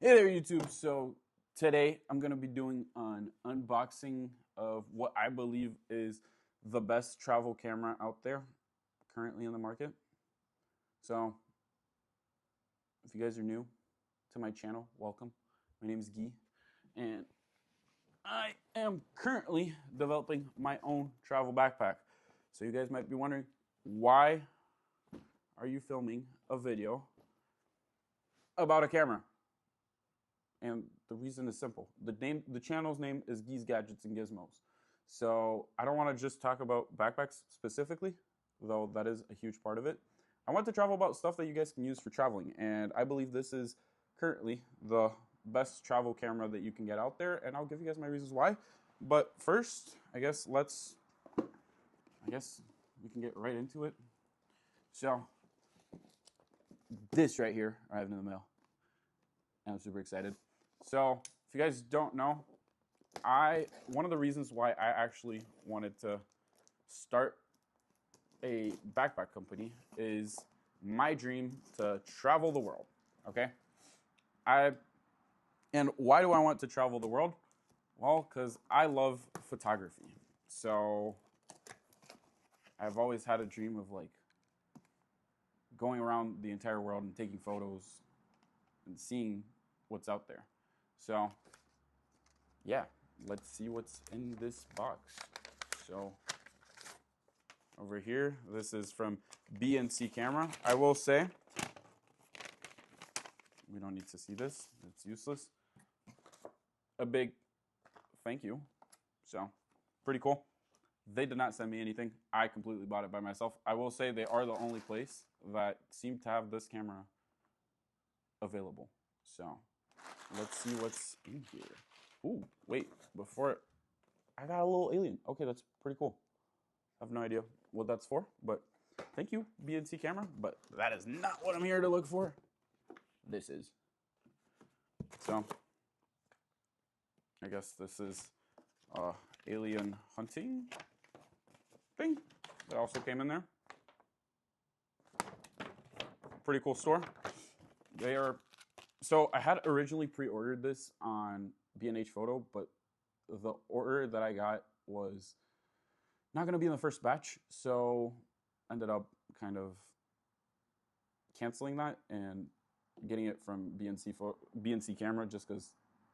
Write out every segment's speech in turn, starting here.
Hey there, YouTube. So today I'm going to be doing an unboxing of what I believe is the best travel camera out there currently in the market. So if you guys are new to my channel, welcome. My name is Guy, and I am currently developing my own travel backpack. So you guys might be wondering, why are you filming a video about a camera? And the reason is simple. The channel's name is Geese Gadgets and Gizmos. So I don't want to just talk about backpacks specifically, though that is a huge part of it. I want to travel about stuff that you guys can use for traveling. And I believe this is currently the best travel camera that you can get out there. And I'll give you guys my reasons why. But first, I guess we can get right into it. So this right here, I have in the mail. And I'm super excited. So, if you guys don't know, one of the reasons why I actually wanted to start a backpack company is my dream to travel the world, okay? And why do I want to travel the world? Well, because I love photography. So, I've always had a dream of like going around the entire world and taking photos and seeing what's out there. So yeah, let's see what's in this box. So over here, this is from BNC Camera. I will say, we don't need to see this, it's useless. A big thank you. So pretty cool. They did not send me anything. I completely bought it by myself. I will say they are the only place that seem to have this camera available. So let's see what's in here. Ooh, wait, I got a little alien. Okay, that's pretty cool. I have no idea what that's for, but thank you, BNC Camera, but that is not what I'm here to look for. This is. So, I guess this is alien hunting thing that also came in there. Pretty cool store. So I had originally pre-ordered this on B&H Photo, but the order that I got was not going to be in the first batch, so ended up kind of canceling that and getting it from BNC Camera just because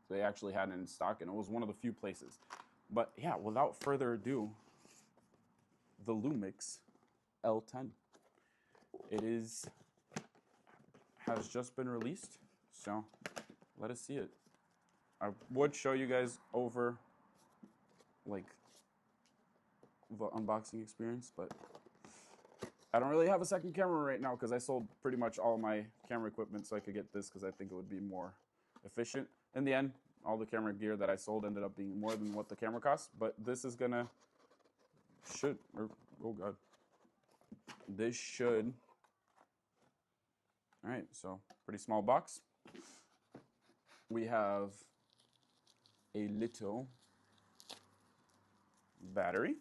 they actually had it in stock, and it was one of the few places. But yeah, without further ado, the Lumix L10. It has just been released. So let us see it. I would show you guys over like the unboxing experience, but I don't really have a second camera right now because I sold pretty much all my camera equipment so I could get this because I think it would be more efficient. In the end, all the camera gear that I sold ended up being more than what the camera cost, but this is oh god. This should, all right, so pretty small box. We have a little battery.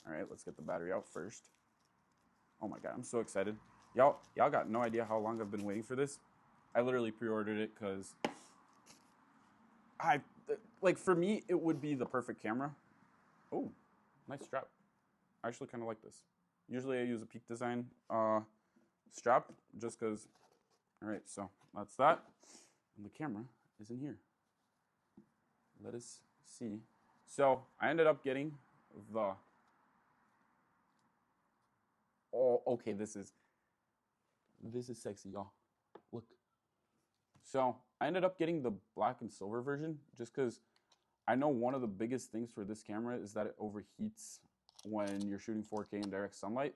All right, let's get the battery out first. Oh my god, I'm so excited. Y'all got no idea how long I've been waiting for this. I literally pre-ordered it because for me, it would be the perfect camera. Oh, nice strap. I actually kind of like this. Usually I use a Peak Design strap just because. All right, so that's that. And the camera is in here. Let us see. So I ended up getting the. Oh, okay. This is sexy, y'all. Look. So I ended up getting the black and silver version just because I know one of the biggest things for this camera is that it overheats when you're shooting 4K in direct sunlight.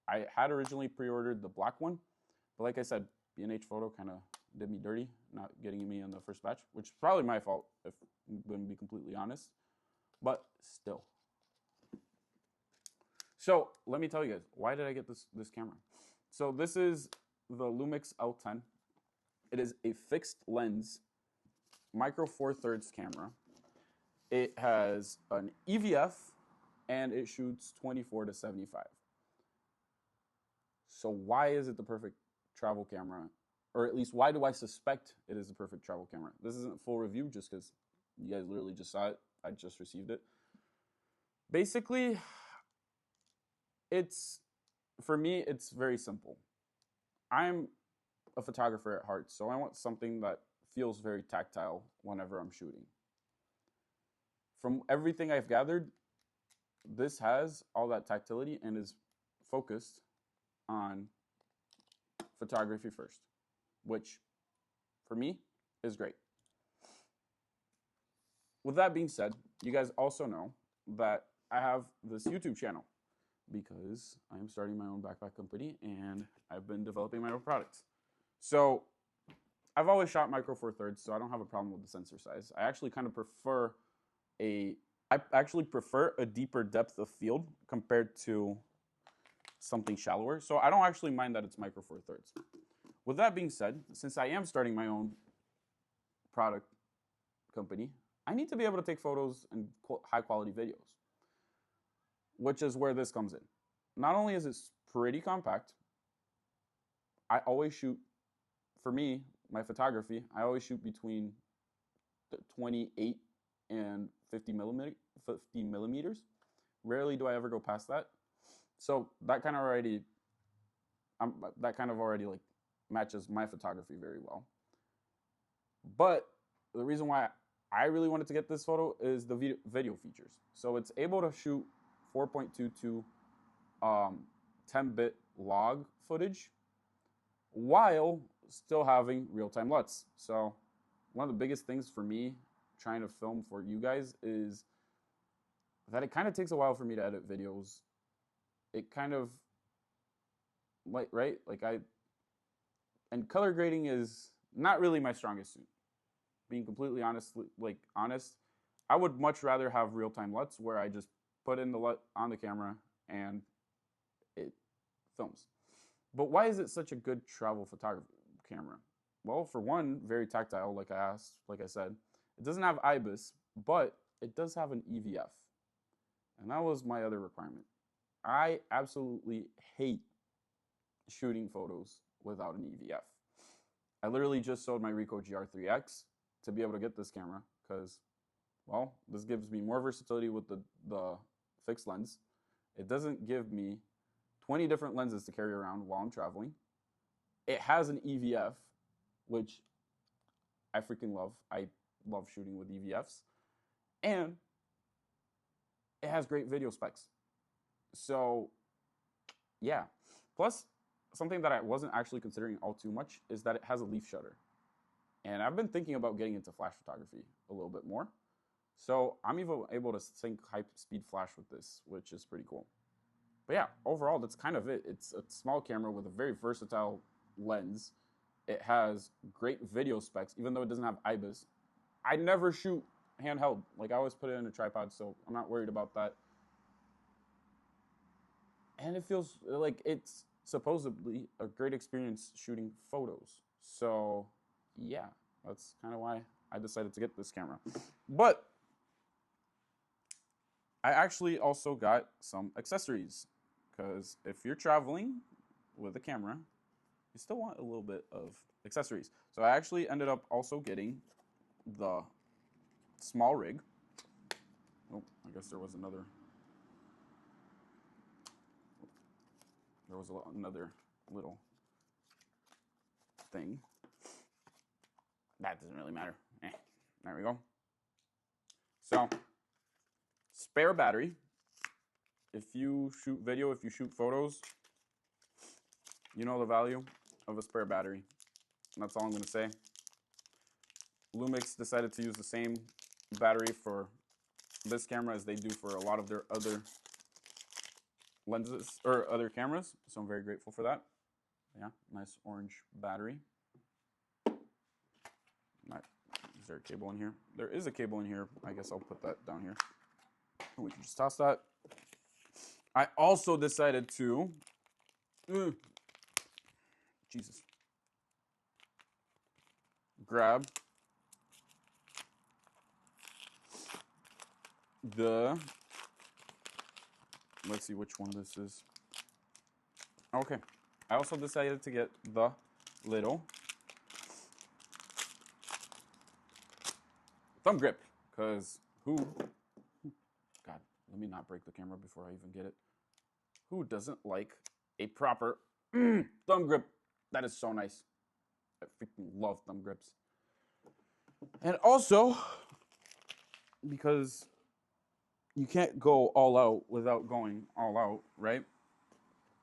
I had originally pre-ordered the black one, but like I said, B&H Photo kind of did me dirty, not getting me in the first batch, which is probably my fault, if I'm going to be completely honest. But still. So let me tell you guys, why did I get this camera? So this is the Lumix L10. It is a fixed lens micro four thirds camera. It has an EVF and it shoots 24 to 75. So why is it the perfect travel camera or at least why do I suspect it is the perfect travel camera? This isn't a full review just because you guys literally just saw it. I just received it. Basically, for me, it's very simple. I'm a photographer at heart, so I want something that feels very tactile whenever I'm shooting. From everything I've gathered, this has all that tactility and is focused on photography first, which for me is great. With that being said, you guys also know that I have this YouTube channel because I am starting my own backpack company and I've been developing my own products. So I've always shot micro four thirds, so I don't have a problem with the sensor size. I actually kind of prefer a deeper depth of field compared to something shallower. So I don't actually mind that it's micro four thirds. With that being said, since I am starting my own product company, I need to be able to take photos and high quality videos, which is where this comes in. Not only is it pretty compact, I always shoot, for me, my photography, I always shoot between 28 and 50 millimeters. Rarely do I ever go past that. So that kind of already like matches my photography very well. But the reason why I really wanted to get this photo is the video features. So it's able to shoot 4.22 10-bit log footage while still having real-time LUTs. So one of the biggest things for me trying to film for you guys is that it kind of takes a while for me to edit videos. It kind of, like, right? And color grading is not really my strongest suit. Being completely honest, I would much rather have real-time LUTs where I just put in the LUT on the camera and it films. But why is it such a good travel photography camera? Well, for one, very tactile, like I said. It doesn't have IBIS, but it does have an EVF. And that was my other requirement. I absolutely hate shooting photos without an EVF. I literally just sold my Ricoh GR3X to be able to get this camera because, well, this gives me more versatility with the fixed lens. It doesn't give me 20 different lenses to carry around while I'm traveling. It has an EVF, which I freaking love. I love shooting with EVFs. And it has great video specs. So, yeah. Plus, something that I wasn't actually considering all too much is that it has a leaf shutter. And I've been thinking about getting into flash photography a little bit more. So I'm even able to sync high-speed flash with this, which is pretty cool. But yeah, overall, that's kind of it. It's a small camera with a very versatile lens. It has great video specs, even though it doesn't have IBIS. I never shoot handheld. Like, I always put it in a tripod, so I'm not worried about that. And it feels like it's supposedly a great experience shooting photos. So, yeah, that's kind of why I decided to get this camera. But I actually also got some accessories, because if you're traveling with a camera, you still want a little bit of accessories. So I actually ended up also getting the Small Rig. Oh, I guess there was another little thing. That doesn't really matter. There we go. So, spare battery. If you shoot video, if you shoot photos, you know the value of a spare battery. And that's all I'm going to say. Lumix decided to use the same battery for this camera as they do for a lot of their other lenses or other cameras. So I'm very grateful for that. Yeah, nice orange battery. Is there a cable in here? There is a cable in here. I guess I'll put that down here. We can just toss that. I also decided to, grab let's see which one this is. Okay. I also decided to get the little Thumbgrip, because who, God, let me not break the camera before I even get it. Who doesn't like a proper thumb grip? That is so nice. I freaking love thumb grips. And also, because you can't go all out without going all out, right?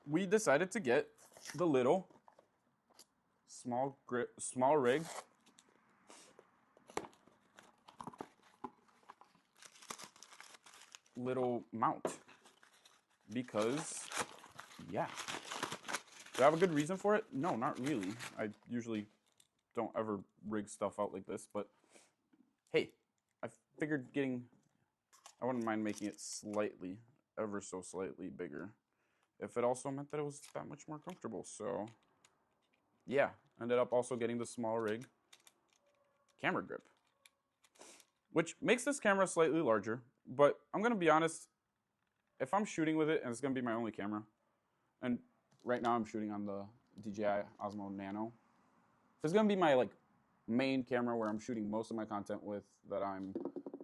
We decided to get the little small rig little mount because, yeah. Do I have a good reason for it? No, not really. I usually don't ever rig stuff out like this, but hey, I figured I wouldn't mind making it slightly, ever so slightly bigger, if it also meant that it was that much more comfortable. So yeah, ended up also getting the Small Rig camera grip, which makes this camera slightly larger, but I'm gonna be honest, if I'm shooting with it and it's gonna be my only camera, and right now I'm shooting on the DJI Osmo Nano, if it's gonna be my main camera where I'm shooting most of my content with, that I'm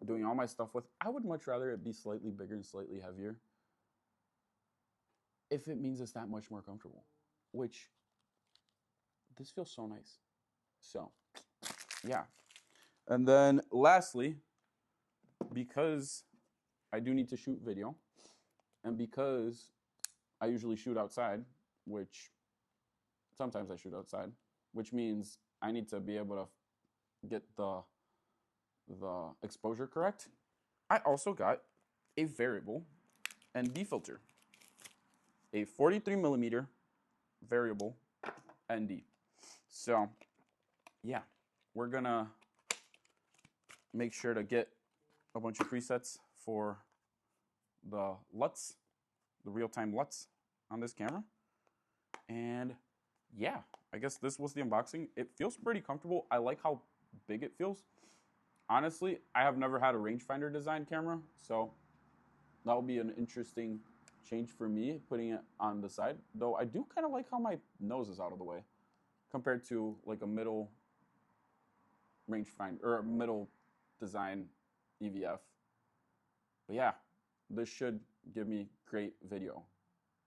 doing all my stuff with, I would much rather it be slightly bigger and slightly heavier if it means it's that much more comfortable, which this feels so nice. So yeah. And then lastly, because I do need to shoot video, and because I usually shoot outside, which sometimes I shoot outside, which means I need to be able to get the exposure correct, I also got a variable ND filter, a 43mm variable ND. So yeah, we're gonna make sure to get a bunch of presets for the LUTs, the real-time LUTs on this camera. And yeah, I guess this was the unboxing. It feels pretty comfortable. I like how big it feels. Honestly, I have never had a rangefinder design camera, so that will be an interesting change for me, putting it on the side. Though I do kind of like how my nose is out of the way compared to like a middle rangefinder or a middle design EVF. But yeah, this should give me great video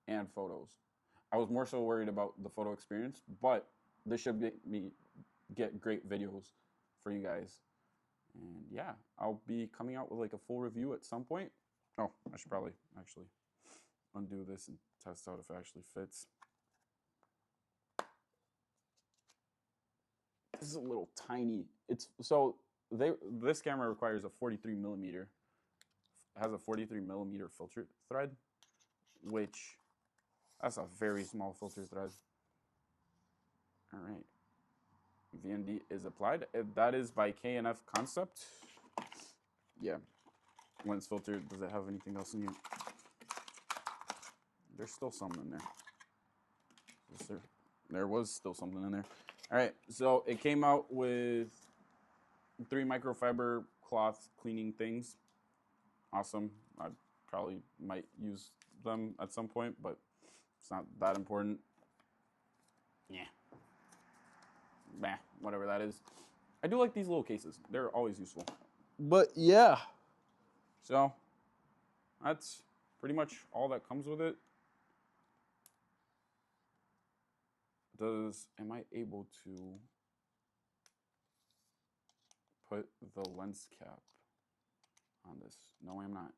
and photos. I was more so worried about the photo experience, but this should make me get great videos for you guys. And yeah, I'll be coming out with like a full review at some point. Oh, I should probably actually undo this and test out if it actually fits. This is a little tiny. This camera requires a 43mm. Has a 43mm filter thread, which that's a very small filter thread. All right. VND is applied. That is by K&F Concept. Yeah. Lens filter. Does it have anything else in here? There's still something in there. There was still something in there. All right. So it came out with 3 microfiber cloth cleaning things. Awesome. I probably might use them at some point, but it's not that important. Yeah. Bah, whatever that is. I do like these little cases. They're always useful. But yeah. So that's pretty much all that comes with it. Am I able to put the lens cap on this? No, I'm not.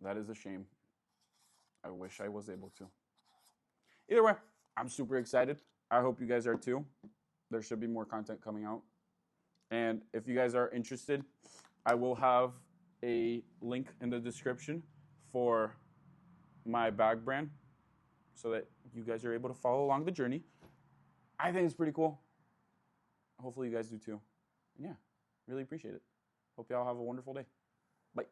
That is a shame. I wish I was able to. Either way, I'm super excited. I hope you guys are too. There should be more content coming out. And if you guys are interested, I will have a link in the description for my bag brand so that you guys are able to follow along the journey. I think it's pretty cool. Hopefully you guys do too. And yeah, really appreciate it. Hope y'all have a wonderful day. Bye.